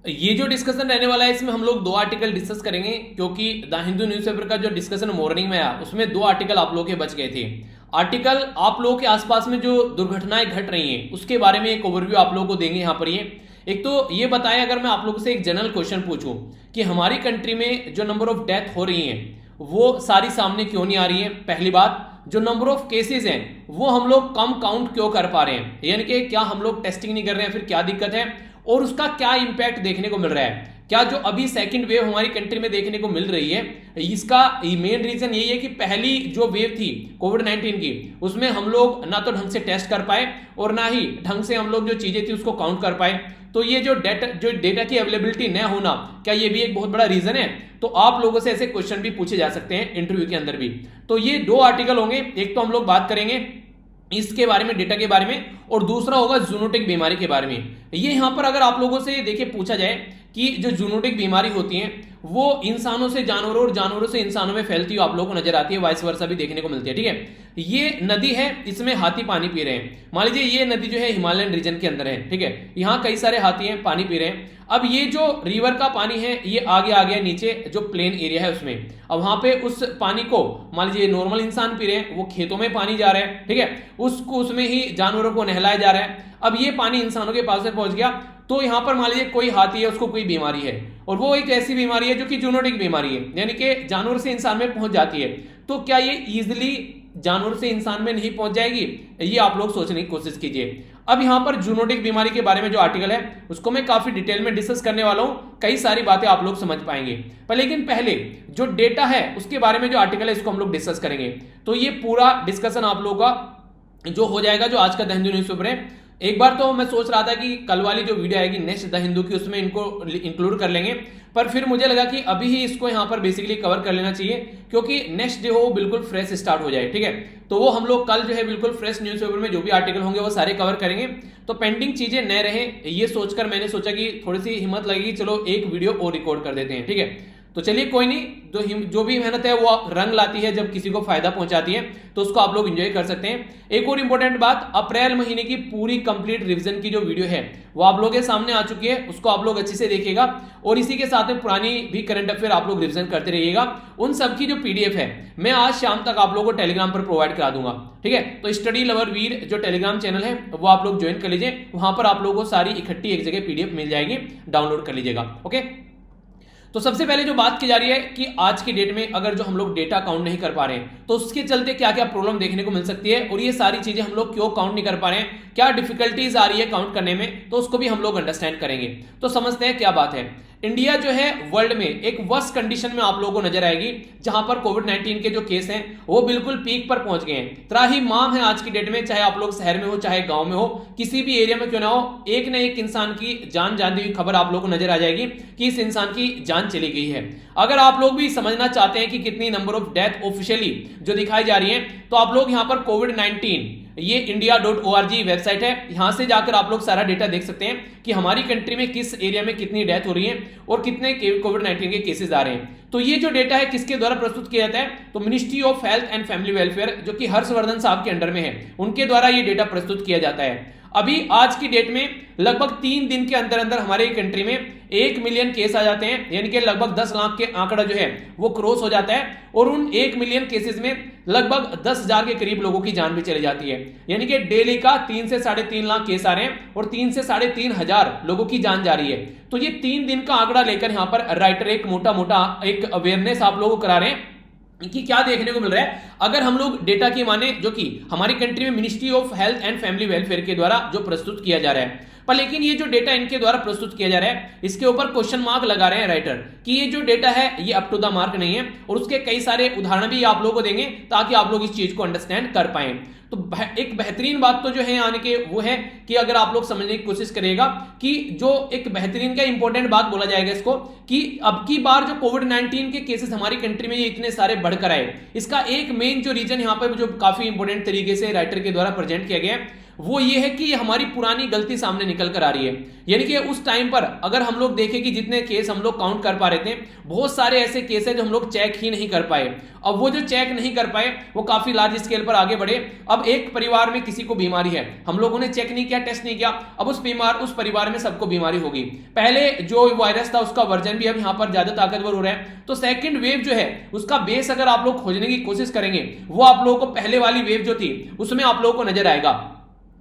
ये जो डिस्कशन रहने वाला है इसमें हम लोग दो आर्टिकल डिस्कस करेंगे, क्योंकि द हिंदू न्यूज़पेपर का जो डिस्कशन मॉर्निंग में आया उसमें दो आर्टिकल आप लोगों के बच गए थे। आर्टिकल आप लोगों के आसपास में जो दुर्घटनाएं घट रही हैं उसके बारे में एक ओवरव्यू आप लोगों को देंगे यहाँ पर। ये एक तो ये बताएं, अगर मैं आप लोगों से एक जनरल क्वेश्चन पूछूं कि हमारी कंट्री में जो नंबर ऑफ डेथ हो रही हैं वो सारी सामने क्यों नहीं आ रही है। पहली बात, जो नंबर ऑफ केसेस हैं वो हम लोग कम काउंट क्यों कर पा रहे हैं, यानी कि क्या हम लोग टेस्टिंग नहीं कर रहे हैं, फिर क्या दिक्कत है और उसका क्या इंपैक्ट देखने को मिल रहा है। क्या जो अभी सेकंड वेव हमारी कंट्री में देखने को मिल रही है इसका मेन रीजन यही है कि पहली जो वेव थी कोविड 19 की उसमें हम लोग ना तो ढंग से टेस्ट कर पाए और ना ही ढंग से हम लोग जो चीजें थी उसको काउंट कर पाए। तो ये जो डेटा की अवेलेबिलिटी न होना, क्या ये भी एक बहुत बड़ा रीजन है। तो आप लोगों से ऐसे क्वेश्चन भी पूछे जा सकते हैं इंटरव्यू के अंदर भी। तो ये दो आर्टिकल होंगे, एक तो हम लोग बात करेंगे इसके बारे में, डेटा के बारे में, और दूसरा होगा जूनोटिक बीमारी के बारे में। ये यहां पर अगर आप लोगों से देखिए पूछा जाए कि जो जूनोटिक बीमारी होती है वो इंसानों से जानवरों और जानवरों से इंसानों में फैलती हुई आप लोगों को नजर आती है, वाइस वर्सा भी देखने को मिलती है। ठीक है, ये नदी है, इसमें हाथी पानी पी रहे हैं। मान लीजिए ये नदी जो है हिमालयन रीजन के अंदर है, ठीक है, यहाँ कई सारे हाथी हैं पानी पी रहे हैं। अब ये जो रिवर का पानी है ये आगे आ गया नीचे जो प्लेन एरिया है उसमें। अब वहां पे उस पानी को मान लीजिए नॉर्मल इंसान पी रहे हैं, वो खेतों में पानी जा रहा है, ठीक है, उसको उसमें ही जानवरों को नहलाया जा रहा है। अब ये पानी इंसानों के पास में पहुंच गया, तो यहां पर मान लीजिए कोई हाथी है उसको कोई बीमारी है और वो एक ऐसी बीमारी है जो कि जूनोटिक बीमारी है, यानी कि जानवर से इंसान में पहुंच जाती है। तो क्या ये इजिली जानवर से इंसान में नहीं पहुंच जाएगी, ये आप लोग सोचने की कोशिश कीजिए। अब यहां पर जूनोटिक बीमारी के बारे में जो आर्टिकल है उसको मैं काफी डिटेल में डिस्कस करने वाला हूं, कई सारी बातें आप लोग समझ पाएंगे। पर लेकिन पहले जो डेटा है उसके बारे में जो आर्टिकल है इसको हम लोग डिस्कस करेंगे। तो ये पूरा डिस्कशन आप लोगों का जो हो जाएगा जो आज का द हिंदू न्यूज़पेपर है। एक बार तो मैं सोच रहा था कि कल वाली जो वीडियो आएगी नेक्स्ट द हिंदू की उसमें इनको इंक्लूड कर लेंगे, पर फिर मुझे लगा कि अभी ही इसको यहां पर बेसिकली कवर कर लेना चाहिए, क्योंकि नेक्स्ट डे हो बिल्कुल फ्रेश स्टार्ट हो जाए। ठीक है, तो वो हम लोग कल जो है बिल्कुल फ्रेश न्यूज़पेपर में जो भी आर्टिकल होंगे वो सारे कवर करेंगे, तो पेंडिंग चीजें न रहे। ये सोचकर मैंने सोचा कि थोड़ी सी हिम्मत लगेगी, चलो एक वीडियो और रिकॉर्ड कर देते हैं। ठीक है, तो चलिए कोई नहीं, जो भी मेहनत है वो रंग लाती है जब किसी को फायदा पहुंचाती है, तो उसको आप लोग एंजॉय कर सकते हैं। एक और इंपॉर्टेंट बात, अप्रैल महीने की पूरी कंप्लीट रिवीजन की जो वीडियो है वो आप लोगों के सामने आ चुकी है, उसको आप लोग अच्छे से देखिएगा और इसी के साथ में पुरानी भी करंट अफेयर आप लोग रिवीजन करते रहिएगा। उन सब की जो पीडीएफ है मैं आज शाम तक आप लोगों को टेलीग्राम पर प्रोवाइड करा दूंगा। ठीक है, तो स्टडी लवर वीर जो टेलीग्राम चैनल है वो आप लोग ज्वाइन कर लीजिए, वहां पर आप लोगों को सारी इकट्ठी एक जगह पीडीएफ मिल जाएगी, डाउनलोड कर लीजिएगा। ओके, तो सबसे पहले जो बात की जा रही है कि आज की डेट में अगर जो हम लोग डेटा काउंट नहीं कर पा रहे हैं तो उसके चलते क्या क्या प्रॉब्लम देखने को मिल सकती है और ये सारी चीजें हम लोग क्यों काउंट नहीं कर पा रहे हैं, क्या डिफिकल्टीज आ रही है काउंट करने में, तो उसको भी हम लोग अंडरस्टैंड करेंगे। तो समझते हैं क्या बात है। इंडिया जो है वर्ल्ड में एक वर्स्ट कंडीशन में आप लोगों को नजर आएगी, जहां पर कोविड 19 के जो केस हैं वो बिल्कुल पीक पर पहुंच गए हैं। त्राहिमाम है आज की डेट में, चाहे आप लोग शहर में हो चाहे गांव में हो, किसी भी एरिया में क्यों ना हो, एक ना एक इंसान की जान जाती हुई खबर आप लोगों को नजर आ जाएगी कि इस इंसान की जान चली गई है। अगर आप लोग भी समझना चाहते हैं कि कितनी नंबर ऑफ डेथ ऑफिशियली जो दिखाई जा रही है, तो आप लोग यहां पर कोविड 19 ये india.org वेबसाइट है, यहां से जाकर आप लोग सारा डेटा देख सकते हैं कि हमारी कंट्री में किस एरिया में कितनी डेथ हो रही है और कितने कोविड 19 के केसेस आ रहे हैं। तो ये जो डेटा है किसके द्वारा प्रस्तुत किया जाता है, तो ministry of health and family welfare जो कि हर्षवर्धन साहब के अंडर में है, उनके द्वारा ये डेटा प्रस्तुत किया जाता है। अभी आज की डेट में लगभग 3 दिन के अंदर अंदर हमारे कंट्री में 1 मिलियन केस आ जाते हैं, यानी कि लगभग 10 लाख के आंकड़ा जो है वो क्रॉस हो जाता है और उन 1 मिलियन केसेस में लगभग 10,000 के करीब लोगों की जान भी चली जाती है, यानी कि डेली का 3 से 3.5 लाख केस आ रहे हैं और 3 से 3,500 लोगों की जान जा रही है। तो ये 3 दिन का आंकड़ा लेकर यहां पर राइटर एक मोटा मोटा एक अवेयरनेस आप लोगों को करा रहे हैं कि क्या देखने को मिल रहा है। अगर हम लोग डेटा की माने जो कि हमारी कंट्री में ministry of health and family welfare के द्वारा जो प्रस्तुत किया जा रहा है, पर लेकिन ये जो डेटा इनके द्वारा प्रस्तुत किया जा रहा है इसके ऊपर क्वेश्चन मार्क लगा रहे हैं राइटर कि ये जो डेटा है ये अप टू द मार्क नहीं है, और उसके कई सारे उदाहरण भी आप लोगों को देंगे ताकि आप लोग इस चीज को अंडरस्टैंड कर पाए। तो एक बेहतरीन बात तो जो है आने के वो है कि अगर आप लोग समझने की कोशिश करेगा कि जो एक बेहतरीन का इंपॉर्टेंट बात बोला जाएगा इसको कि अब की बार जो कोविड 19 के केसेस हमारी कंट्री में ये इतने सारे बढ़कर आए, इसका एक मेन जो रीजन यहाँ पर जो काफी इंपॉर्टेंट तरीके से राइटर के द्वारा प्रेजेंट किया गया है वो ये है कि हमारी पुरानी गलती सामने निकल कर आ रही है। यानी कि उस टाइम पर अगर हम लोग देखें कि जितने केस हम लोग काउंट कर पा रहे थे, बहुत सारे ऐसे केस है जो हम लोग चेक ही नहीं कर पाए। अब वो जो चेक नहीं कर पाए वो काफी लार्ज स्केल पर आगे बढ़े। अब एक परिवार में किसी को बीमारी है, हम लोगों ने चेक नहीं किया, टेस्ट नहीं किया, अब उस परिवार में सबको बीमारी होगी। पहले जो वायरस था उसका वर्जन भी अब यहां पर ज्यादा ताकतवर हो रहा है। तो सेकंड वेव जो है उसका बेस अगर आप लोग खोजने की कोशिश करेंगे, वो आप लोगों को पहले वाली वेव जो थी उसमें आप लोगों को नजर आएगा।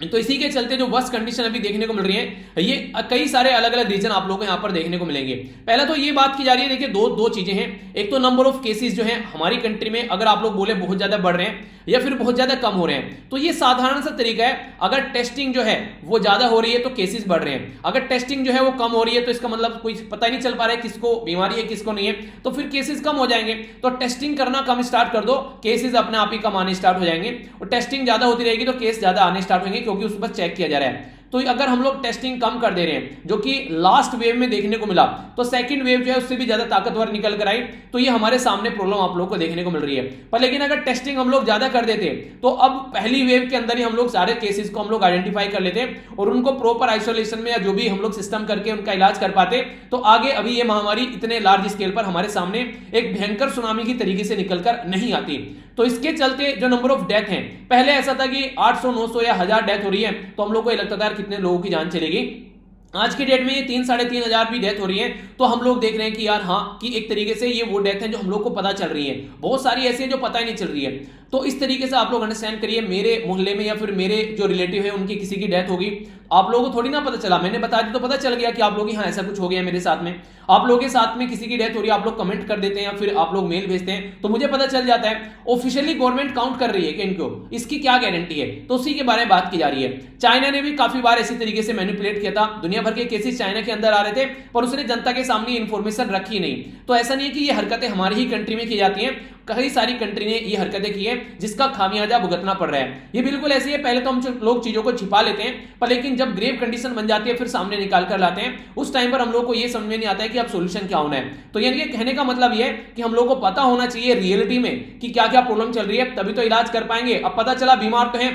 तो इसी के चलते जो वर्स्ट कंडीशन अभी देखने को मिल रही है, ये कई सारे अलग अलग रीजन आप लोगों को यहां पर देखने को मिलेंगे। पहला तो ये बात की जा रही है, देखिए दो चीजें हैं। एक तो नंबर ऑफ केसेस जो है हमारी कंट्री में, अगर आप लोग बोले बहुत ज्यादा बढ़ रहे हैं या फिर बहुत ज्यादा कम हो रहे हैं, तो ये साधारण सा तरीका है। अगर टेस्टिंग जो है वो ज्यादा हो रही है तो केसेस बढ़ रहे हैं, अगर टेस्टिंग जो है वो कम हो रही है तो इसका मतलब कोई पता ही नहीं चल पा रहा है किसको बीमारी है किसको नहीं है, तो फिर केसेस कम हो जाएंगे। तो टेस्टिंग करना कम स्टार्ट कर दो, केसेस अपने आप ही कम आने स्टार्ट हो जाएंगे। और टेस्टिंग ज्यादा होती रहेगी तो केस ज्यादा आने स्टार्ट होंगे, क्योंकि उस पर चेक किया जा रहा है। तो अगर हम लोग टेस्टिंग कम कर दे रहे हैं, जो कि लास्ट वेव में देखने को मिला, तो सेकंड वेव जो है उससे भी ज्यादा ताकतवर निकल कर आई। तो ये हमारे सामने प्रॉब्लम आप लोगों को देखने को मिल रही है। पर लेकिन अगर टेस्टिंग हम लोग ज्यादा कर देते तो अब पहली वेव के अंदर ही हम लोग सारे केसेस को हम लोग आइडेंटिफाई कर लेते और उनको प्रॉपर आइसोलेशन में या जो भी हम लोग सिस्टम करके उनका इलाज कर पाते, तो आगे अभी ये महामारी इतने लार्ज स्केल पर हमारे सामने एक भयंकर सुनामी की तरीके से निकलकर नहीं आती। तो इसके चलते जो नंबर ऑफ डेथ हैं, पहले ऐसा था कि 800 900 या 1000 डेथ हो रही है तो हम लोग को लगता था कितने लोगों की जान चलेगी। आज की डेट में ये 3 साढ़े 3 हजार भी डेथ हो रही है, तो हम लोग देख रहे हैं कि यार हाँ, कि एक तरीके से ये वो डेथ है जो हम लोग को पता चल रही है। बहुत सारी ऐसी है जो पता ही नहीं चल रही है। तो इस तरीके से आप लोग अंडरस्टैंड करिए, मेरे मोहल्ले में या फिर मेरे जो रिलेटिव है उनकी किसी की डेथ होगी, आप लोगों को थोड़ी ना पता चला, मैंने बता दी तो पता चल गया कि आप लोग यहाँ ऐसा कुछ हो गया मेरे साथ में। आप लोगों के साथ में किसी की डेथ हो रही है, आप लोग कमेंट कर देते हैं या फिर आप लोग मेल भेजते हैं, तो मुझे पता चल जाता है। ऑफिशियली गवर्नमेंट काउंट कर रही है कि इनको, इसकी क्या गारंटी है? तो उसी के बारे में बात की जा रही है। चाइना ने भी काफी बार इसी तरीके से मैनिपुलेट किया था, दुनिया भर के केसेस चाइना के अंदर आ रहे थे, पर उसने जनता के सामने इंफॉर्मेशन रखी नहीं। तो ऐसा नहीं है कि ये हरकतें हमारी ही कंट्री में की जाती हैं, कई सारी कंट्री ने ये हरकतें की है जिसका खामियाजा भुगतना पड़ रहा है। ये बिल्कुल ऐसी है, पहले तो हम लोग चीजों को छिपा लेते हैं, पर लेकिन जब ग्रेव कंडीशन बन जाती है फिर सामने निकाल कर लाते हैं, उस टाइम पर हम लोग को ये समझ में नहीं आता है कि अब सॉल्यूशन क्या होना है। तो यानी कहने का मतलब ये है कि हम लोग को पता होना चाहिए रियलिटी में कि क्या क्या प्रॉब्लम चल रही है, तभी तो इलाज कर पाएंगे। अब पता चला बीमार तो है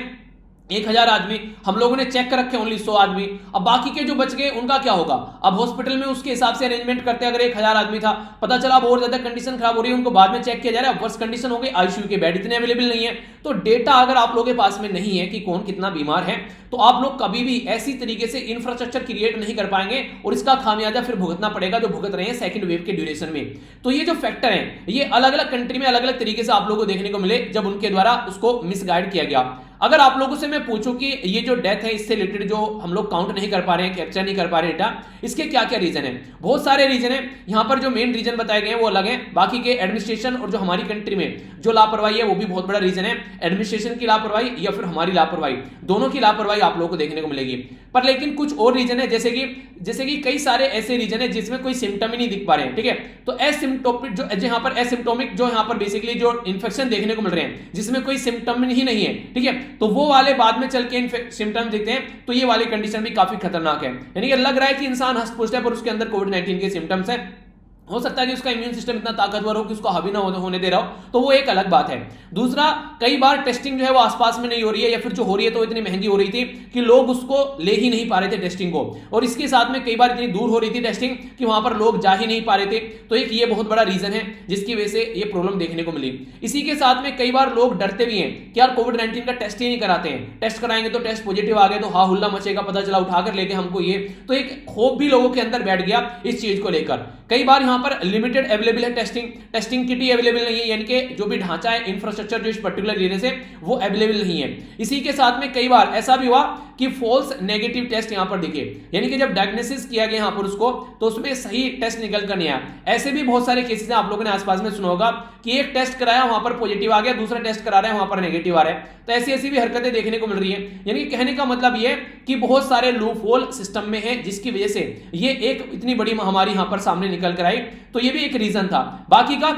1000 आदमी, हम लोगों ने चेक कर रखे ओनली 100 आदमी, अब बाकी के जो बच गए उनका क्या होगा? अब हॉस्पिटल में उसके हिसाब से अरेंजमेंट करते, अगर 1000 आदमी था, पता चला अब और ज्यादा कंडीशन खराब हो रही है, उनको बाद में चेक किया जा रहा है, वर्स्ट कंडीशन हो गई, आईसीयू के बेड इतने अवेलेबल नहीं है। तो डेटा अगर आप लोगों के पास में नहीं है कि कौन कितना बीमार है, तो आप लोग कभी भी ऐसी तरीके से इंफ्रास्ट्रक्चर क्रिएट नहीं कर पाएंगे और इसका खामियाजा फिर भुगतना पड़ेगा जो भुगत रहे हैं सेकंड वेव के ड्यूरेशन में। तो ये जो फैक्टर है, ये अलग अलग कंट्री में अलग अलग तरीके से आप लोगों को देखने को मिले जब उनके द्वारा उसको मिसगाइड किया गया। अगर आप लोगों से मैं पूछूं कि ये जो डेथ है इससे रिलेटेड जो हम लोग काउंट नहीं कर पा रहे हैं, कैप्चर नहीं कर पा रहे डेटा, इसके क्या क्या रीजन है? बहुत सारे रीजन है। यहां पर जो मेन रीजन बताए गए हैं वो अलग है, बाकी के एडमिनिस्ट्रेशन और जो हमारी कंट्री में जो लापरवाही है वो भी बहुत बड़ा रीजन है। एडमिनिस्ट्रेशन की लापरवाही या फिर हमारी लापरवाही, दोनों की लापरवाही आप लोगों को देखने को मिलेगी। पर लेकिन कुछ और रीजन है, जैसे कि कई सारे ऐसे रीजन है जिसमें कोई सिम्टम ही नहीं दिख पा रहे हैं, ठीक है। तो एसिम्प्टोमिक जो यहाँ पर एसिम्प्टोमिक जो यहाँ पर बेसिकली जो इन्फेक्शन देखने को मिल रहे हैं जिसमें कोई सिम्टम ही नहीं है, ठीक है, तो वो वाले बाद में चल के सिम्टम्स दिखते हैं, तो ये वाली कंडीशन भी काफी खतरनाक है। यानी कि लग रहा है कि इंसान हंस पुष्ट है पर उसके अंदर कोविड-19 के सिम्टम्स है। हो सकता है कि उसका इम्यून सिस्टम इतना ताकतवर हो कि उसको हावी ना होने दे रहा हो, तो वो एक अलग बात है। दूसरा, कई बार टेस्टिंग जो है वो आसपास में नहीं हो रही है, या फिर जो हो रही है तो इतनी महंगी हो रही थी कि लोग उसको ले ही नहीं पा रहे थे टेस्टिंग को, और इसके साथ में कई बार इतनी दूर हो रही थी टेस्टिंग कि वहां पर लोग जा ही नहीं पा रहे थे। तो एक ये बहुत बड़ा रीजन है जिसकी वजह से ये प्रॉब्लम देखने को मिली। इसी के साथ में कई बार लोग डरते भी हैं कि यार कोविड-19 का टेस्ट ही नहीं कराते हैं, टेस्ट कराएंगे तो टेस्ट पॉजिटिव आ गए तो हा हुल्ला मचेगा, पता चला उठाकर लेके हमको ये, तो एक खौफ भी लोगों के अंदर बैठ गया इस चीज को लेकर। कई बार यहां पर लिमिटेड अवेलेबल है टेस्टिंग किट ही अवेलेबल नहीं है, यानी कि जो भी ढांचा है इंफ्रास्ट्रक्चर जो इस पर्टिकुलर एरिया से वो अवेलेबल नहीं है। इसी के साथ में कई बार ऐसा भी हुआ कि फॉल्स नेगेटिव टेस्ट यहां पर दिखे, यानी कि जब डायग्नोसिस किया गया यहां पर उसको, तो उसमें सही टेस्ट निकल कर नहीं आया। ऐसे भी बहुत सारे केसेस हैं, आप लोगों ने आसपास में सुना होगा कि एक टेस्ट कराया वहां पर पॉजिटिव आ गया, दूसरा टेस्ट करा रहे हैं वहां पर नेगेटिव आ रहा है। तो ऐसी भी हरकतें देखने को मिल रही है। यानी कि कहने का मतलब ये कि बहुत सारे लूप होल सिस्टम में है जिसकी वजह से ये एक इतनी बड़ी महामारी यहां पर सामने निकल कर आई। तो ये भी एक रीजन था। बाकी का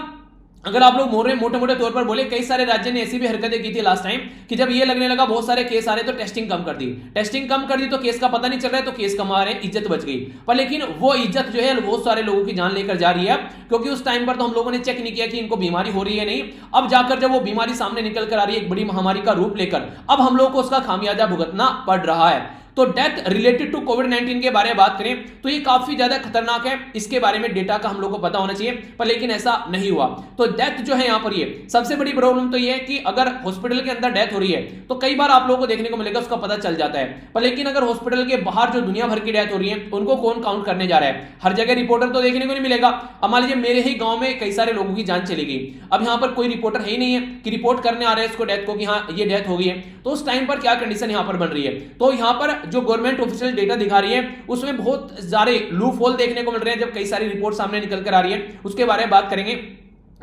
अगर आप लोग मोटे मोटे तौर पर बोले, कई सारे राज्य ने ऐसी भी हरकतें की थी लास्ट टाइम कि जब ये लगने लगा बहुत सारे केस आ रहे तो टेस्टिंग कम कर दी, तो केस का पता नहीं चल रहा है, तो केस कम आ रहे हैं, इज्जत बच गई। पर लेकिन वो इज्जत जो है बहुत सारे लोगों की जान लेकर जा रही है, क्योंकि उस टाइम पर तो हम लोगों ने चेक नहीं किया कि इनको बीमारी हो रही है नहीं। अब जाकर जब वो बीमारी सामने निकल कर आ रही है एक बड़ी महामारी का रूप लेकर, अब हम लोग को उसका खामियाजा भुगतना पड़ रहा है। तो डेथ रिलेटेड टू कोविड-19 के बारे में बात करें तो ये काफी ज्यादा खतरनाक है, इसके बारे में डेटा का हम लोग को पता होना चाहिए, पर लेकिन ऐसा नहीं हुआ। तो डेथ जो है यहां पर, ये सबसे बड़ी प्रॉब्लम तो ये है कि अगर हॉस्पिटल के अंदर डेथ हो रही है तो कई बार आप लोगों को देखने को मिलेगा उसका पता चल जाता है, पर लेकिन अगर हॉस्पिटल के बाहर जो दुनिया भर की डेथ हो रही है उनको कौन काउंट करने जा रहा है? हर जगह रिपोर्टर तो देखने को नहीं मिलेगा। अब मान लीजिए मेरे ही गांव में कई सारे लोगों की जान चली गई, अब यहां पर कोई रिपोर्टर है ही नहीं है कि रिपोर्ट करने आ रहे हैं इसको डेथ को कि हाँ ये डेथ हो गई है, तो उस टाइम पर क्या कंडीशन यहां पर बन रही है? तो यहां पर जो गवर्नमेंट ऑफिशियल डेटा दिखा रही है उसमें बहुत सारे लूप होल देखने को मिल रहे हैं, जब कई सारी रिपोर्ट सामने निकल कर आ रही है उसके बारे में बात करेंगे।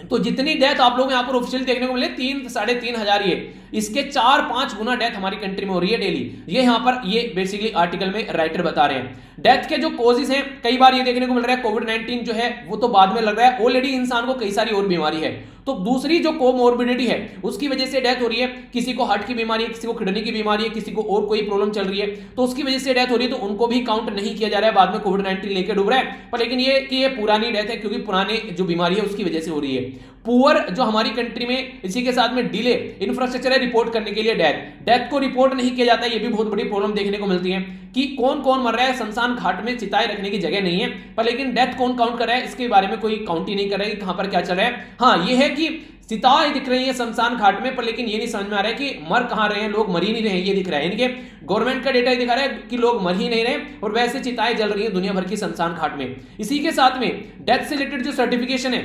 तो जितनी डेथ आप लोग यहां पर ऑफिशियल देखने को मिले 3-3.5 ही है, इसके 4-5 गुना डेथ हमारी कंट्री में हो रही है डेली। ये यहां पर ये बेसिकली आर्टिकल में राइटर बता रहे हैं। डेथ के जो कॉजेस हैं कई बार ये देखने को मिल रहा है कोविड-19 जो है वो तो बाद में लग रहा है, ऑलरेडी इंसान को कई सारी और बीमारी है, तो दूसरी जो कोमोर्बिडिटी है उसकी वजह से डेथ हो रही है। किसी को हार्ट की बीमारी है, किसी को किडनी की बीमारी है, किसी को और कोई प्रॉब्लम चल रही है, तो उसकी वजह से डेथ हो रही है, तो उनको भी काउंट नहीं किया जा रहा है, बाद में कोविड-19 लेके डूब रहा है। पर लेकिन ये कि ये पुरानी डेथ है, क्योंकि पुरानी जो बीमारी है उसकी वजह से हो रही है। पुअर जो हमारी कंट्री में, इसी के साथ में डिले इंफ्रास्ट्रक्चर है रिपोर्ट करने के लिए, डेथ को रिपोर्ट नहीं किया जाता है, ये भी बहुत बड़ी प्रॉब्लम देखने को मिलती है कि कौन कौन मर रहा है। शमशान घाट में चिताएं रखने की जगह नहीं है, पर लेकिन डेथ कौन काउंट कर रहा है इसके बारे में कोई काउंट ही नहीं कर रहा है कि कहां पर क्या चल रहा है। हाँ ये है कि चिताएं दिख रही है शमशान घाट में, पर लेकिन ये नहीं समझ में आ रहा है कि मर कहां रहे हैं लोग, मर ही नहीं रहे, ये दिख रहा है। यानी कि गवर्नमेंट का डेटा दिखा रहा है कि लोग मर ही नहीं रहे और वैसे चिताएं जल रही है दुनिया भर की शमशान घाट में। इसी के साथ में डेथ से रिलेटेड जो सर्टिफिकेशन है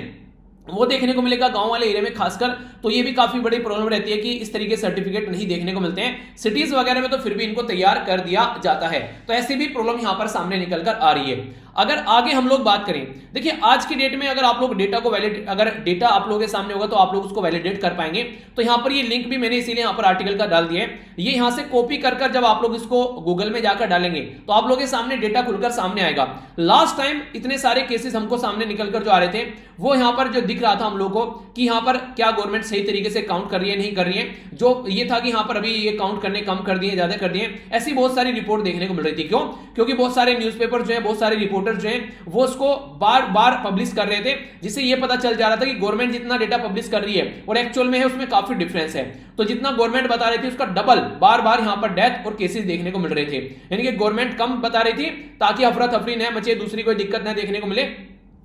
वो देखने को मिलेगा गांव वाले एरिया में खासकर, तो ये भी काफी बड़ी प्रॉब्लम रहती है कि इस तरीके से सर्टिफिकेट नहीं देखने को मिलते हैं। सिटीज वगैरह में तो फिर भी इनको तैयार कर दिया जाता है, तो ऐसी भी प्रॉब्लम यहां पर सामने निकल कर आ रही है। अगर आगे हम लोग बात करें, देखिए आज की डेट में अगर आप लोग डेटा को वैलिडेट, अगर डेटा आप लोगों के सामने होगा तो आप लोग उसको वैलिडेट कर पाएंगे। तो यहां पर ये लिंक भी मैंने इसीलिए यहां पर आर्टिकल का डाल दिया है, ये यहां से कॉपी कर जब आप लोग इसको गूगल में जाकर डालेंगे तो आप लोगों के सामने डेटा खुलकर सामने आएगा। लास्ट टाइम इतने सारे केसेस हमको सामने निकलकर जो आ रहे थे वो यहां पर जो दिख रहा था हम लोग को कि यहां पर क्या गवर्नमेंट सही तरीके से काउंट कर रही है नहीं कर रही है, जो ये था कि यहां पर अभी ये काउंट करने कम कर दिए ज्यादा कर दिए, ऐसी बहुत सारी रिपोर्ट देखने को मिल रही थी। क्यों? क्योंकि बहुत सारे न्यूज़पेपर जो है, बहुत सारे रिपोर्टर जो है वो उसको बार बार पब्लिश कर रहे थे, जिससे ये पता चल जा रहा था कि गवर्नमेंट जितना डेटा पब्लिश कर रही है और एक्चुअल में है उसमें काफी डिफरेंस है। तो जितना गवर्नमेंट बता रही थी उसका डबल बार बार यहां पर डेथ और केसेस देखने को मिल रहे थे। यानी कि गवर्नमेंट कम बता रही थी ताकि अफरा तफरी न मचे, दूसरी कोई दिक्कत न देखने को मिले,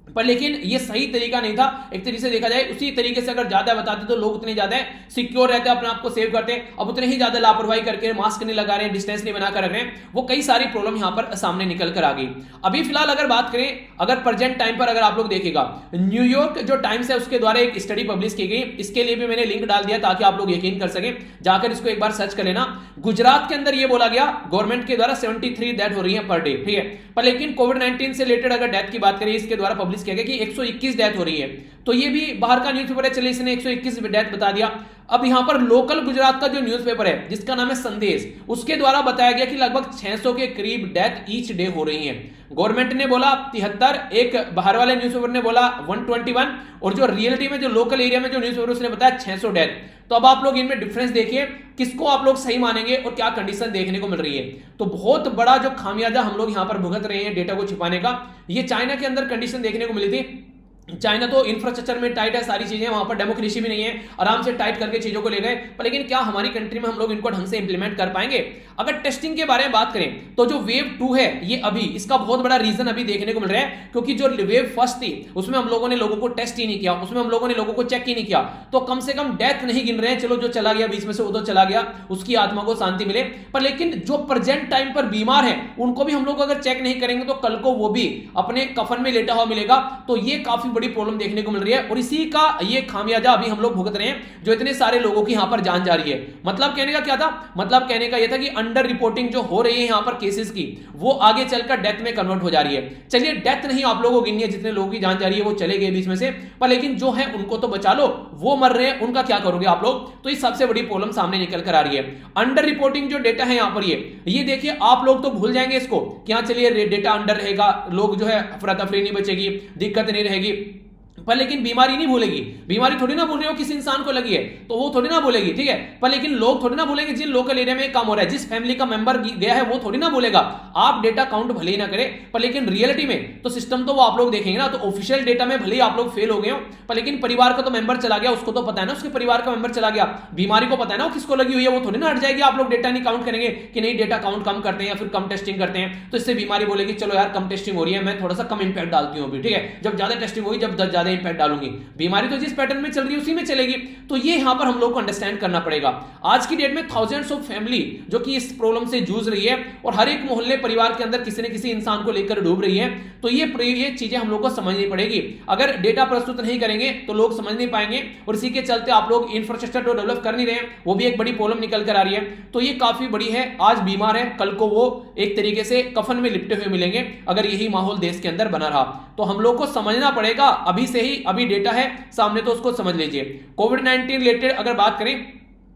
पर लेकिन ये सही तरीका नहीं था। एक तरीके से देखा जाए उसी तरीके से अगर ज्यादा बताते तो लोग उतने ज्यादा सिक्योर रहते, अपने आप को सेव करते, अब उतने ही ज्यादा लापरवाही करके मास्क नहीं लगा रहे हैं, डिस्टेंस नहीं बनाकर रख रहे हैं, वो कई सारी प्रॉब्लम यहां पर सामने निकल कर आ गई। अभी फिलहाल अगर बात करें, अगर प्रेजेंट टाइम पर अगर आप लोग देखेगा, न्यूयॉर्क जो टाइम्स है उसके द्वारा एक स्टडी पब्लिश की गई, इसके लिए भी मैंने लिंक डाल दिया ताकि आप लोग यकीन कर सके, जाकर इसको एक बार सर्च कर लेना। गुजरात के अंदर ये बोला गया गवर्नमेंट के द्वारा 73 डेथ हो रही है पर डे, ठीक है, पर लेकिन कोविड-19 से रिलेटेड अगर डेथ की बात करें इसके द्वारा पब्लिश किया गया कि 121 डेथ हो रही है। तो ये भी बाहर का न्यूज़पेपर है, चलिए इसने 121 डेथ बता दिया। अब यहां पर लोकल गुजरात का जो न्यूज़पेपर है जिसका नाम है संदेश, उसके द्वारा बताया गया कि लगभग 600 के करीब डेथ ईच डे हो रही है। गवर्नमेंट ने बोला 73, एक बाहर वाले न्यूज़पेपर ने बोला 121, और जो रियलिटी में जो लोकल एरिया में जो न्यूज़पेपर उसने बताया 600 डेथ। तो अब आप लोग इनमें डिफरेंस देखिए, किसको आप लोग सही मानेंगे और क्या कंडीशन देखने को मिल रही है। तो बहुत बड़ा जो खामियाजा हम लोग यहां पर भुगत रहे हैं डेटा को छिपाने का, ये चाइना के अंदर कंडीशन देखने को मिली थी। चाइना तो इंफ्रास्ट्रक्चर में टाइट है, सारी चीजें, वहां पर डेमोक्रेसी भी नहीं है, आराम से टाइट करके चीजों को ले गए, पर लेकिन क्या हमारी कंट्री में हम लोग इनको ढंग से इंप्लीमेंट कर पाएंगे? अगर टेस्टिंग के बारे में बात करें तो जो वेव 2 है ये अभी इसका बहुत बड़ा रीजन अभी देखने को मिल रहा है, क्योंकि जो वेव फर्स्ट थी उसमें हम लोगों ने लोगों को टेस्ट ही नहीं किया, उसमें हम लोगों ने लोगों को चेक ही नहीं किया, तो कम से कम डेथ नहीं गिन रहे हैं। चलो जो चला गया बीच में से वो तो चला गया, उसकी आत्मा को शांति मिले, पर लेकिन जो प्रेजेंट टाइम पर बीमार है उनको भी हम लोग अगर चेक नहीं करेंगे तो कल को वो भी अपने कफन में लेटा हुआ मिलेगा। तो ये काफी बड़ी प्रॉब्लम देखने को मिल रही है और इसी का ये खामियाजा अभी हम लोग भुगत रहे हैं, जो इतने सारे लोगों की यहां पर जान जा रही है। मतलब कहने का क्या था? मतलब कहने का यह था कि अंडर रिपोर्टिंग जो हो रही है यहां पर केसेस की, वो आगे चलकर डेथ में कन्वर्ट हो जा रही है। चलिए डेथ नहीं आप लोगों को गिनी है, जितने लोगों की जान जा रही है वो चले गए बीच में से, पर लेकिन जो है उनको तो बचा लो, वो मर रहे हैं उनका क्या करोगे आप लोग? तो ये सबसे बड़ी प्रॉब्लम सामने निकल कर आ रही है। अंडर रिपोर्टिंग जो डेटा है यहां पर ये देखिए, आप लोग तो भूल जाएंगे इसको कि चलिए डेटा अंडर रहेगा, लोग जो है अफरा तफरी नहीं बचेगी, दिक्कत नहीं रहेगी, पर लेकिन बीमारी नहीं भूलेगी। बीमारी थोड़ी ना भूल रही हो, किसी इंसान को लगी है तो वो थोड़ी ना भूलेगी, ठीक है। पर लेकिन लोग थोड़ी ना भूलेंगे जिन लोकल एरिया में काम हो रहा है, जिस फैमिली का मेंबर गया है वो थोड़ी ना भूलेगा। आप डेटा काउंट भले ही ना करें, पर लेकिन रियलिटी में तो सिस्टम तो वो आप लोग देखेंगे ना। तो ऑफिशियल डेटा में भले ही आप लोग फेल हो गए हो, पर लेकिन परिवार का तो मेंबर चला गया, उसको तो पता है ना, उसके परिवार का मेंबर चला गया, बीमारी को पता है ना वो किसको लगी हुई है, वो थोड़ी ना हट जाएगी। आप लोग डेटा नहीं काउंट करेंगे कि नहीं डेटा काउंट कम करते हैं या फिर कम टेस्टिंग करते हैं, तो इससे बीमारी बोलेगी चलो यार कम टेस्टिंग हो रही है, मैं थोड़ा सा कम इंपैक्ट डालती हूं अभी, ठीक है। जब ज्यादा टेस्टिंग होगी, जब ज्यादा इंपैक्ट डालूंगी, बीमारी तो जिस पैटर्न में चल रही है उसी में चलेगी। तो ये यहां पर हम लोग को अंडरस्टैंड करना पड़ेगा। आज की डेट में थाउजेंड्स ऑफ फैमिली जो कि इस प्रॉब्लम से जूझ रही है और हर एक मोहल्ले परिवार के अंदर किसी न किसी इंसान को लेकर डूब रही है। तो ये चीजें हम लोग को समझनी पड़ेगी। अगर डेटा प्रस्तुत नहीं करेंगे तो लोग समझ नहीं पाएंगे, और इसी के चलते आप लोग इंफ्रास्ट्रक्चर तो डेवलप कर नहीं रहे हैं, वो भी एक बड़ी प्रॉब्लम निकल कर आ रही है। तो ये काफी बड़ी है। आज बीमार है, कल को वो एक तरीके से कफन में लिपटे हुए मिलेंगे अगर यही माहौल देश के अंदर बना रहा। तो हम लोग को समझना पड़ेगा अभी से ही। अभी डेटा है सामने तो उसको समझ लीजिए। कोविड-19 रिलेटेड अगर बात करें,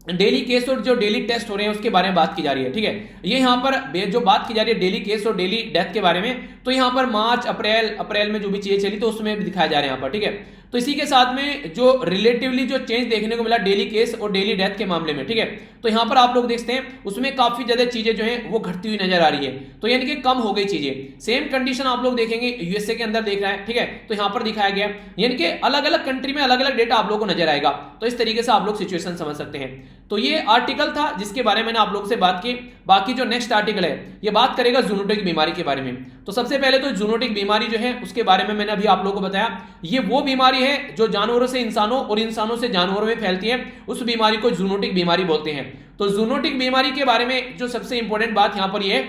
डेली केस और जो डेली टेस्ट हो रहे हैं उसके बारे में बात की जा रही है, ठीक है। ये यहां पर जो बात की जा रही है डेली केस और डेली डेथ के बारे में, तो यहां पर मार्च अप्रैल में जो भी चीजें चली तो उसमें भी दिखाया जा रहा है यहां पर, ठीक है। तो इसी के साथ में जो रिलेटिवली जो चेंज देखने को मिला डेली केस और डेली डेथ के मामले में, ठीक है। तो यहां पर आप लोग देखते हैं उसमें काफी ज्यादा चीजें जो है वो घटती हुई नजर आ रही है, तो यानी कि कम हो गई चीजें। सेम कंडीशन आप लोग देखेंगे यूएसए के अंदर देख रहा है, ठीक है। तो यहां पर दिखाया गया, यानी कि अलग अलग कंट्री में अलग अलग डेटा आप लोग को नजर आएगा। तो इस तरीके से आप लोग सिचुएशन समझ सकते हैं। तो ये आर्टिकल था जिसके बारे में मैंने आप लोग से बात की। बाकी जो नेक्स्ट आर्टिकल है ये बात करेगा जूनोटिक बीमारी के बारे में। तो सबसे पहले तो जूनोटिक बीमारी जो है उसके बारे में मैंने अभी आप लोगों को बताया। ये वो बीमारी है जो जानवरों से इंसानों और इंसानों से जानवरों में फैलती है, उस बीमारी को जूनोटिक बीमारी बोलते हैं। तो जूनोटिक बीमारी के बारे में जो सबसे इंपॉर्टेंट बात यहां पर ये है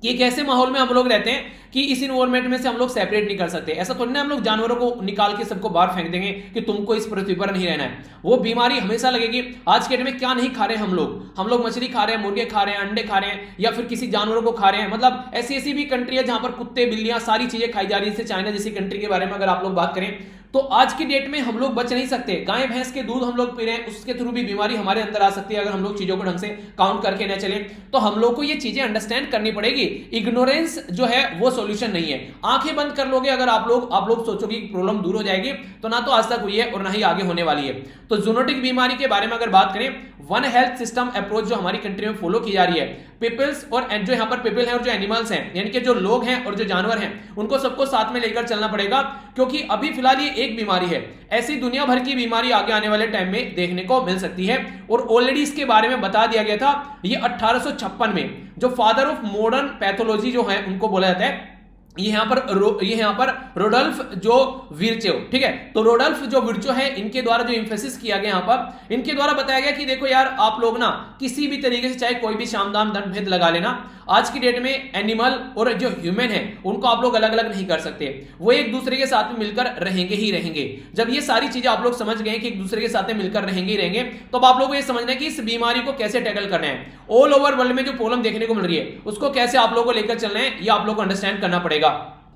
कि एक ऐसे माहौल में हम लोग रहते हैं कि इस इन्वायरमेंट में से हम लोग सेपरेट नहीं कर सकते। ऐसा थोड़ी ना हम लोग जानवरों को निकाल के सबको बाहर फेंक देंगे कि तुमको इस पृथ्वी पर नहीं रहना है। वो बीमारी हमेशा लगेगी। आज के डेट में क्या नहीं खा रहे हैं हम लोग मछली खा रहे हैं, मुर्गे खा रहे हैं, अंडे खा रहे हैं, या फिर किसी जानवरों को खा रहे हैं। मतलब ऐसी भी कंट्री है जहां पर कुत्ते बिल्लियां सारी चीजें खाई जा रही है। जैसे चाइना जैसी कंट्री के बारे में अगर आप लोग बात करें तो आज की डेट में हम लोग बच नहीं सकते। गाय भैंस के दूध हम लोग पी रहे हैं, उसके थ्रू भी बीमारी हमारे अंदर आ सकती है अगर हम लोग चीजों को ढंग से काउंट करके न चले। तो हम लोग को ये चीजें अंडरस्टैंड करनी पड़ेगी। इग्नोरेंस जो है वो सॉल्यूशन नहीं है। आंखें बंद कर लोगे अगर आप लोग सोचोगे कि प्रॉब्लम दूर हो जाएगी, तो ना तो आज तक हुई है और ना ही आगे होने वाली है। तो जूनोटिक बीमारी के बारे में अगर बात करें, वन हेल्थ सिस्टम अप्रोच जो हमारी कंट्री में फॉलो की जा रही है, पीपल्स और जो यहां पर पीपल है और जो एनिमल्स हैं, यानी कि जो लोग हैं और जो जानवर हैं, उनको सबको साथ में लेकर चलना पड़ेगा। क्योंकि अभी फिलहाल ये एक बीमारी है, ऐसी दुनिया भर की बीमारी आगे आने वाले टाइम में देखने को मिल सकती है। और ऑलरेडी इसके बारे में बता दिया गया था। ये 1856 में जो फादर ऑफ मॉडर्न पैथोलॉजी जो है उनको बोला जाता है, ये यहां पर रोडल्फ जो विर्चो, ठीक है। तो रोडल्फ जो विर्चो है, इनके द्वारा जो एम्फेसिस किया गया, यहां पर इनके द्वारा बताया गया कि देखो यार आप लोग ना किसी भी तरीके से चाहे कोई भी शाम दाम दंड भेद लगा लेना, आज की डेट में एनिमल और जो ह्यूमन है उनको आप लोग अलग अलग नहीं कर सकते। वो एक दूसरे के साथ में मिलकर रहेंगे ही रहेंगे। जब ये सारी चीजें आप लोग समझ गए कि एक दूसरे के साथ में मिलकर रहेंगे ही रहेंगे, तो अब आप लोग को ये समझना है कि इस बीमारी को कैसे टैकल करना है। ऑल ओवर वर्ल्ड में जो प्रॉब्लम देखने को मिल रही है उसको कैसे आप लोग को लेकर चलना है, ये आप लोग को अंडरस्टैंड करना पड़ेगा।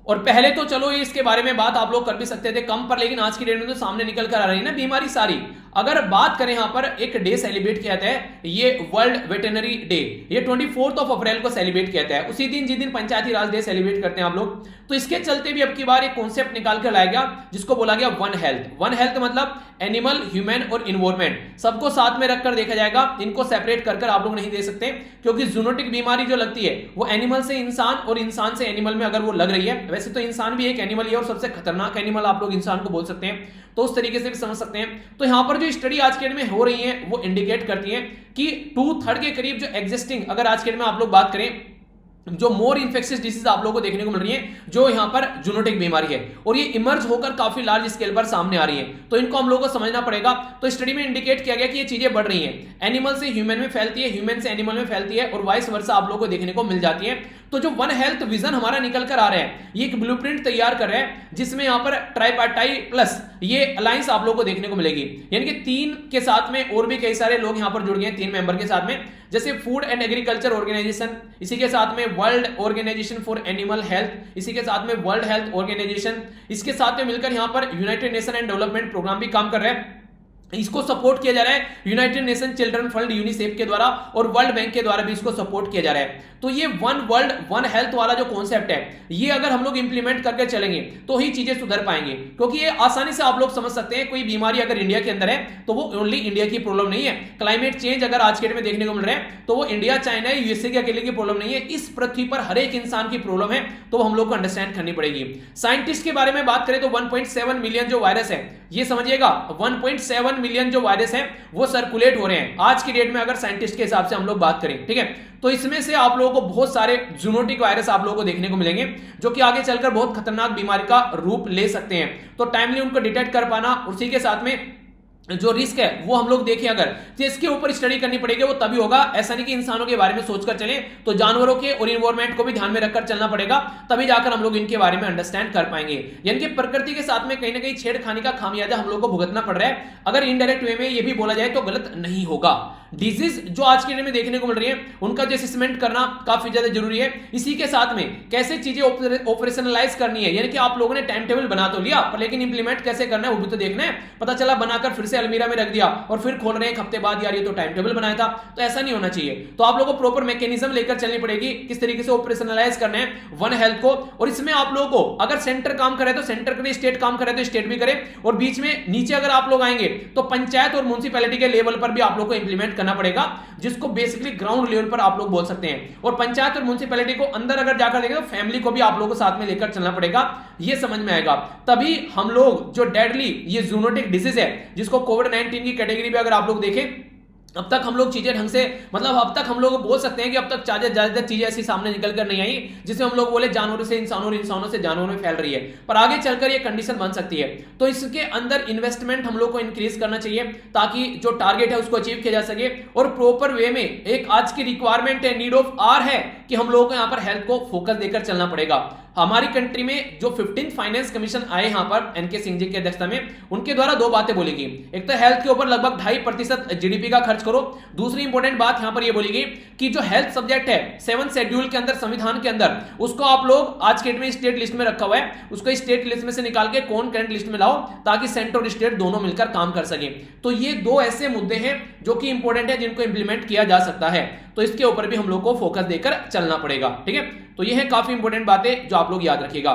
और पहले तो चलो इसके बारे में बात आप लोग कर भी सकते थे कम पर, लेकिन आज की डेट में तो सामने निकल कर आ रही है ना बीमारी सारी। अगर बात करें यहां पर एक डे सेलिब्रेट किया जाता है, ये वर्ल्ड वेटरनरी डे, ये 24 अप्रैल को सेलिब्रेट किया जाता है। उसी दिन जिस दिन पंचायती राज डे सेलिब्रेट करते हैं आप लोग, तो इसके चलते भी अब की बार एक कॉन्सेप्ट निकाल कर लाया गया जिसको बोला गया वन हेल्थ। वन हेल्थ मतलब एनिमल, ह्यूमन और इन्वायरमेंट सबको साथ में रखकर देखा जाएगा। इनको सेपरेट कर आप लोग नहीं दे सकते, क्योंकि जूनोटिक बीमारी जो लगती है वो एनिमल से इंसान और इंसान से एनिमल में अगर वो लग रही है, वैसे तो इंसान भी एक एनिमल है और सबसे खतरनाक एनिमल आप लोग इंसान को बोल सकते हैं, तो उस तरीके से भी समझ सकते हैं। तो यहां पर जो स्टडी आज के डेट में हो रही है वो इंडिकेट करती है कि 2/3 के करीब जो एग्जिस्टिंग, अगर आज के डेट में आप लोग बात करें, जो मोर इन्फेक्शियस डिसीज आप लोगों को देखने को मिल रही है जो यहां पर जूनोटिक बीमारी है, और ये इमर्ज होकर काफी लार्ज स्केल पर सामने आ रही है। तो इनको हम लोगों को समझना पड़ेगा। तो स्टडी में इंडिकेट किया गया कि ये चीजें बढ़ रही हैं, एनिमल से ह्यूमन में फैलती है, ह्यूमन से एनिमल में फैलती है, और वाइस वर्सा आप लोगों को देखने को मिल जाती है। तो जो वन हेल्थ विजन हमारा निकल कर आ रहा है, ये एक ब्लूप्रिंट तैयार कर रहे हैं जिसमें यहां पर ट्राइपार्टाई प्लस ये अलायंस आप लोगों को देखने को मिलेगी, यानी कि 3 के साथ में और भी कई सारे लोग यहां पर जुड़ गए 3 मेंबर के साथ में, जैसे फूड एंड एग्रीकल्चर ऑर्गेनाइजेशन, इसी के साथ में world organisation for animal health, इसी के साथ में वर्ल्ड हेल्थ ऑर्गेनाइजेशन, इसके साथ में मिलकर यहां पर united nation and development programme भी काम कर रहे हैं। इसको सपोर्ट किया जा रहा है United nation children fund UNICEF के द्वारा और वर्ल्ड बैंक के द्वारा भी इसको सपोर्ट किया जा रहा है। तो ये वन वर्ल्ड वन हेल्थ वाला जो कॉन्सेप्ट है, ये अगर हम लोग इंप्लीमेंट करके चलेंगे तो ही चीजें सुधर पाएंगे, क्योंकि ये आसानी से आप लोग समझ सकते हैं कोई बीमारी अगर इंडिया के अंदर है तो वो ओनली इंडिया की प्रॉब्लम नहीं है। क्लाइमेट चेंज अगर आज के डेट में देखने को मिल रहा है तो वो इंडिया, चाइना, यूएसए के अकेले की प्रॉब्लम नहीं है, इस पृथ्वी पर हर एक इंसान की प्रॉब्लम है, तो हम लोग को अंडरस्टैंड करनी पड़ेगी। साइंटिस्ट के बारे में बात करें तो 1.7 मिलियन जो वायरस है, ये समझिएगा 1.7 मिलियन जो वायरस है वो सर्कुलेट हो रहे हैं आज की डेट में, अगर साइंटिस्ट के हिसाब से हम लोग बात करें, ठीक है। तो इसमें से आप लोगों को बहुत सारे जूनोटिक वायरस आप लोगों को देखने को मिलेंगे जो कि आगे चलकर बहुत खतरनाक बीमारी का रूप ले सकते हैं। तो टाइमली उनको डिटेक्ट कर पाना, उसी के साथ में जो रिस्क है वो हम लोग देखें अगर, तो इसके ऊपर स्टडी करनी पड़ेगी, वो तभी होगा। ऐसा नहीं कि इंसानों के बारे में सोचकर चलें, तो जानवरों के और इन्वायरमेंट को भी ध्यान में रखकर चलना पड़ेगा, तभी जाकर हम लोग इनके बारे में अंडरस्टैंड कर पाएंगे। यानी कि प्रकृति के साथ में कहीं ना कहीं छेड़खानी का खामियाजा हम लोग को भुगतना पड़ रहा है, अगर इनडायरेक्ट वे में ये भी बोला जाए तो गलत नहीं होगा। डिजीज जो आज के डेट में देखने को मिल रही है उनका जो असेसमेंट करना काफी ज्यादा जरूरी है। इसी के साथ में कैसे चीजें ऑपरेशनलाइज करनी है, यानी कि आप लोगों ने टाइम टेबल बना तो लिया पर लेकिन इंप्लीमेंट कैसे करना है वो भी तो देखना है। पता चला बनाकर फिर से अलमीरा में रख दिया और फिर खोल रहे हैं एक हफ्ते बाद, यार ये तो टाइम टेबल बनाया था, तो ऐसा नहीं होना चाहिए। तो आप लोगों को प्रॉपर मैकेनिज्म लेकर चलनी पड़ेगी, किस तरीके से ऑपरेशनलाइज करना है वन हेल्थ को। और इसमें आप लोगों को अगर सेंटर काम करे तो सेंटर करे, स्टेट काम करे तो स्टेट भी करे, और बीच में नीचे अगर आप लोग आएंगे तो पंचायत और म्युनिसिपैलिटी के लेवल पर भी आप लोग को इंप्लीमेंट करना पड़ेगा, जिसको बेसिकली ग्राउंड लेवल पर आप लोग बोल सकते हैं। और पंचायत और म्युनिसिपैलिटी को अंदर अगर जाकर देखें तो फैमिली को भी आप लोगों को साथ में लेकर चलना पड़ेगा, ये समझ में आएगा। तभी हम लोग जो डेडली ये जूनोटिक डिजीज है, जिसको कोविड-19 की कैटेगरी में अगर आप लोग देखें, अब तक हम लोग चीजें ढंग से, मतलब अब तक हम लोग बोल सकते हैं कि अब तक ज्यादा चीजें ऐसी सामने निकल कर नहीं आई जिसमें हम लोग बोले जानवरों से इंसानों और इंसानों से जानवरों में फैल रही है, पर आगे चलकर ये कंडीशन बन सकती है। तो इसके अंदर इन्वेस्टमेंट हम लोग को इंक्रीज करना चाहिए ताकि जो टारगेट है उसको अचीव किया जा सके, और प्रॉपर वे में एक आज की रिक्वायरमेंट है, नीड ऑफ आर है कि हम लोगों को यहाँ पर हेल्थ को फोकस देकर चलना पड़ेगा। हमारी कंट्री में जो 15th फाइनेंस कमीशन आए यहाँ पर एनके सिंह जी की अध्यक्षता में, उनके द्वारा दो बातें बोली गई। एक तो हेल्थ के ऊपर लगभग 2.5% जीडीपी का खर्च करो। दूसरी इंपॉर्टेंट बात यहाँ पर ये बोली गई कि जो हेल्थ सब्जेक्ट है 7th शेड्यूल के अंदर, संविधान के अंदर, उसको आप लोग आज के डेट में स्टेट लिस्ट में रखा हुआ है, उसको स्टेट लिस्ट में से निकाल के कौन करंट लिस्ट में लाओ ताकि सेंटर और स्टेट दोनों मिलकर काम कर सके। तो ये दो ऐसे मुद्दे हैं जो कि इंपॉर्टेंट है, जिनको इंप्लीमेंट किया जा सकता है, तो इसके ऊपर भी हम लोग को फोकस देकर चलना पड़ेगा, ठीक है। तो ये है काफी इंपॉर्टेंट बातें जो आप लोग याद रखिएगा।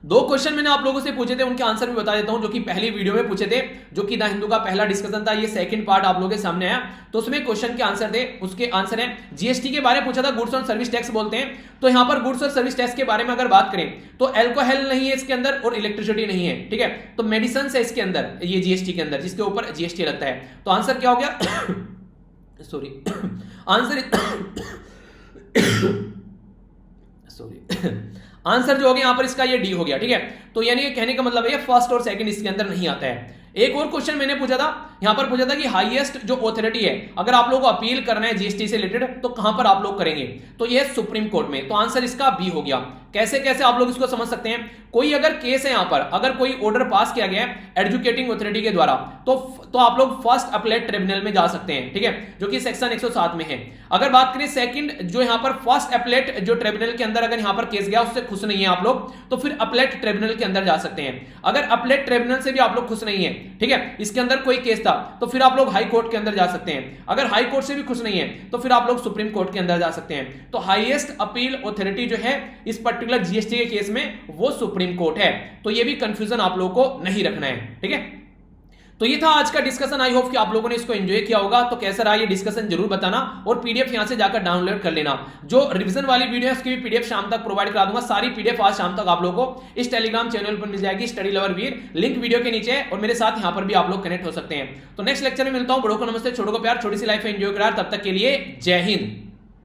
दो क्वेश्चन मैंने आप लोगों से पूछे थे, उनके आंसर भी बता देता हूं, जो कि पहली वीडियो में पूछे थे, जो कि द हिंदू का पहला डिस्कशन था, ये सेकंड पार्ट आप लोगों के सामने आया, तो उसमें क्वेश्चन के आंसर थे। उसके आंसर है जीएसटी के बारे में पूछा था, गुड्स और सर्विस टैक्स बोलते हैं। तो यहां पर गुड्स और सर्विस टैक्स के बारे में अगर बात करें तो एल्कोहल नहीं है इसके अंदर और इलेक्ट्रिसिटी नहीं है, ठीक है। तो मेडिसिन है इसके अंदर, ये जीएसटी के अंदर, जिसके ऊपर जीएसटी लगता है। तो आंसर क्या हो गया सॉरी आंसर जो हो गया यहां पर इसका ये डी हो गया, ठीक है। तो यानी कहने का मतलब है फर्स्ट और सेकंड इसके अंदर नहीं आता है। एक और क्वेश्चन मैंने पूछा था, यहां पर पूछा था कि हाईएस्ट जो अथॉरिटी है, अगर आप लोगों को अपील करना है जीएसटी से रिलेटेड तो कहां पर आप लोग करेंगे, तो ये सुप्रीम कोर्ट में। तो आंसर इसका बी हो गया। कैसे कैसे आप लोग इसको समझ सकते हैं, कोई अगर केस है यहां पर, अगर कोई ऑर्डर पास किया गया है एजुकेटिंग अथॉरिटी के द्वारा, तो आप लोग फर्स्ट अपीलेट ट्रिब्यूनल में जा सकते हैं, ठीक है, जो कि सेक्शन 107 में है। अगर बात करें सेकंड, जो यहां पर फर्स्ट अपीलेट जो ट्रिब्यूनल के अंदर अगर यहां पर केस गया उससे खुश नहीं है आप लोग, तो फिर अपीलेट ट्रिब्यूनल के अंदर जा सकते हैं। अगर अपीलेट ट्रिब्यूनल से भी आप लोग खुश नहीं है, ठीक है, इसके अंदर कोई केस था, तो फिर आप लोग हाई कोर्ट के अंदर जा सकते हैं। अगर हाई कोर्ट से भी खुश नहीं है तो फिर आप लोग सुप्रीम कोर्ट के अंदर जा सकते हैं। तो हाईएस्ट अपील अथॉरिटी जो है इस पर्टिकुलर जीएसटी के केस में वो सुप्रीम कोर्ट है। तो ये भी कंफ्यूजन आप लोगों को नहीं रखना है, ठीक है। तो ये था आज का डिस्कशन। आई होप कि आप लोगों ने इसको एंजॉय किया होगा। तो कैसा रहा ये डिस्कशन जरूर बताना, और पीडीएफ यहां से जाकर डाउनलोड कर लेना। जो रिवीजन वाली वीडियो है उसकी भी पीडीएफ शाम तक प्रोवाइड करा दूंगा। सारी पीडीएफ आज शाम तक आप लोगों को इस टेलीग्राम चैनल पर मिल जाएगी, स्टडी लवर वीर, लिंक वीडियो के नीचे है, और मेरे साथ यहां पर भी आप लोग कनेक्ट हो सकते हैं। तो नेक्स्ट लेक्चर में मिलता हूं। बड़ों को नमस्ते, छोटों को प्यार, छोटी सी लाइफ एंजॉय करा। तब तक के लिए जय हिंद।